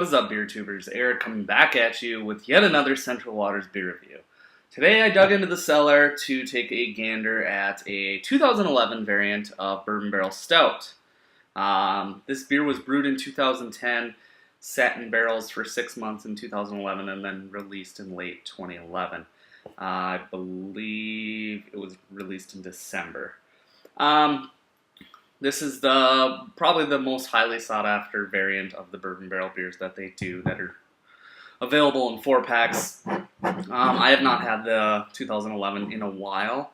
What is up, beer tubers? Eric coming back at you with yet another Central Waters beer review. Today I dug into the cellar to take a gander at a 2011 variant of Bourbon Barrel Stout. This beer was brewed in 2010, sat in barrels for 6 months in 2011, and then released in late 2011. I believe it was released in December. This is probably the most highly sought after variant of the Bourbon Barrel beers that they do that are available in 4-packs. I have not had the 2011 in a while,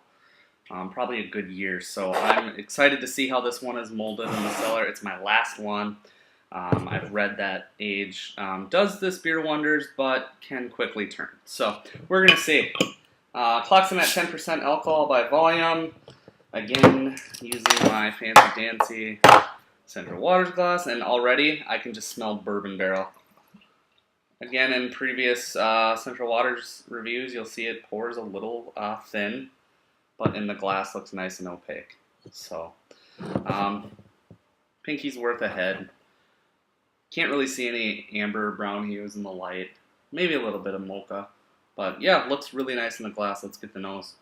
probably a good year, so I'm excited to see how this one is molded in the cellar. It's my last one. I've read that age does this beer wonders, but can quickly turn. So we're going to see. Clocks in at 10% alcohol by volume. Again, using my fancy-dancy Central Waters glass, and already I can just smell Bourbon Barrel. Again, in previous Central Waters reviews, you'll see it pours a little thin, but in the glass looks nice and opaque. So, pinky's worth a head. Can't really see any amber or brown hues in the light. Maybe a little bit of mocha. But yeah, looks really nice in the glass. Let's get the nose.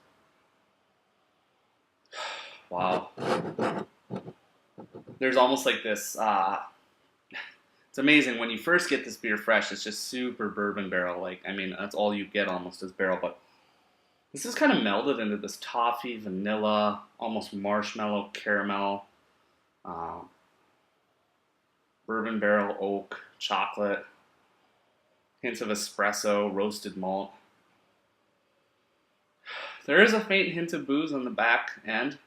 Wow. There's almost like this, it's amazing when you first get this beer fresh, it's just super Bourbon Barrel. Like, I mean, that's all you get almost is barrel, but this is kind of melded into this toffee, vanilla, almost marshmallow, caramel, Bourbon Barrel, oak, chocolate, hints of espresso, roasted malt. There is a faint hint of booze on the back end.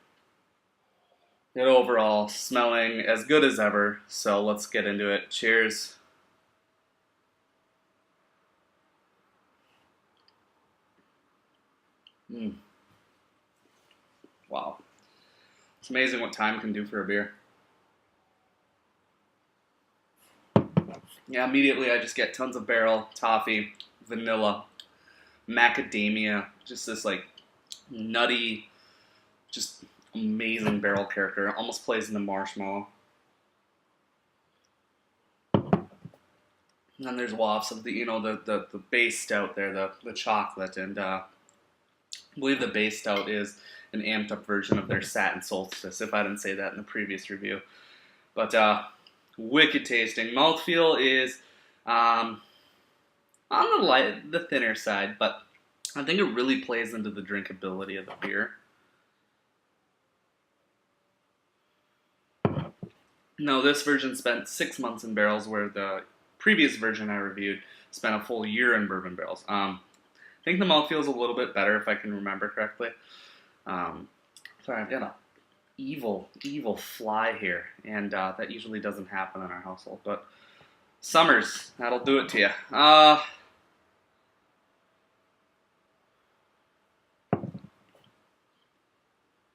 Yet overall, smelling as good as ever, so let's get into it. Cheers. Wow. It's amazing what time can do for a beer. Yeah, immediately I just get tons of barrel, toffee, vanilla, macadamia, just this like nutty, just amazing barrel character. Almost plays into marshmallow. And then there's wafts of the base stout there, the chocolate, and I believe the base stout is an amped up version of their Satin Solstice, if I didn't say that in the previous review. But wicked tasting. Mouthfeel is on the thinner side, but I think it really plays into the drinkability of the beer. No, this version spent 6 months in barrels, where the previous version I reviewed spent a full year in bourbon barrels. I think the mouthfeel is a little bit better, if I can remember correctly. Sorry, I've got a evil fly here, and that usually doesn't happen in our household, but summers, that'll do it to you.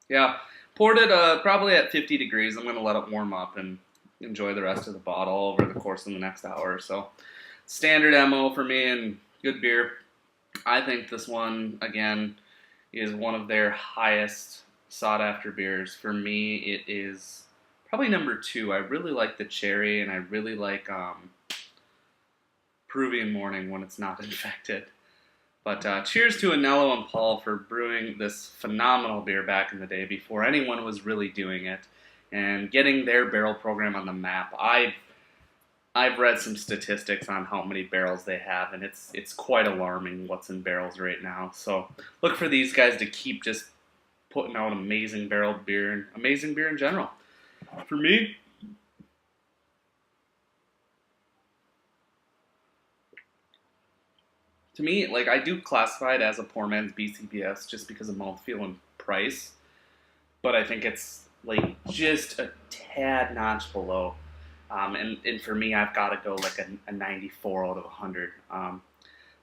Yeah, poured it probably at 50 degrees. I'm going to let it warm up and enjoy the rest of the bottle over the course of the next hour or so. Standard MO for me, and good beer. I think this one, again, is one of their highest sought-after beers. For me, it is probably number 2. I really like the cherry, and I really like Peruvian Morning when it's not infected. But cheers to Anello and Paul for brewing this phenomenal beer back in the day before anyone was really doing it and getting their barrel program on the map. I've read some statistics on how many barrels they have, and it's quite alarming what's in barrels right now. So look for these guys to keep just putting out amazing barreled beer and amazing beer in general. For me, like, I do classify it as a poor man's BCBS just because of mouthfeel and price, but I think it's like just a tad notch below. And for me, I've got to go like a 94 out of 100.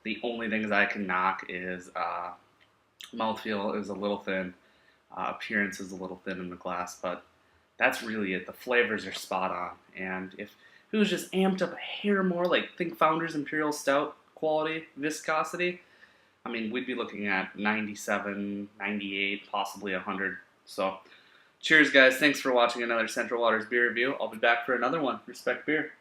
The only things I can knock is mouthfeel is a little thin, appearance is a little thin in the glass, but that's really it. The flavors are spot on, and if it was just amped up a hair more, like think Founders Imperial Stout quality, viscosity, I mean, we'd be looking at 97, 98, possibly 100. So cheers, guys. Thanks for watching another Central Waters beer review. I'll be back for another one. Respect beer.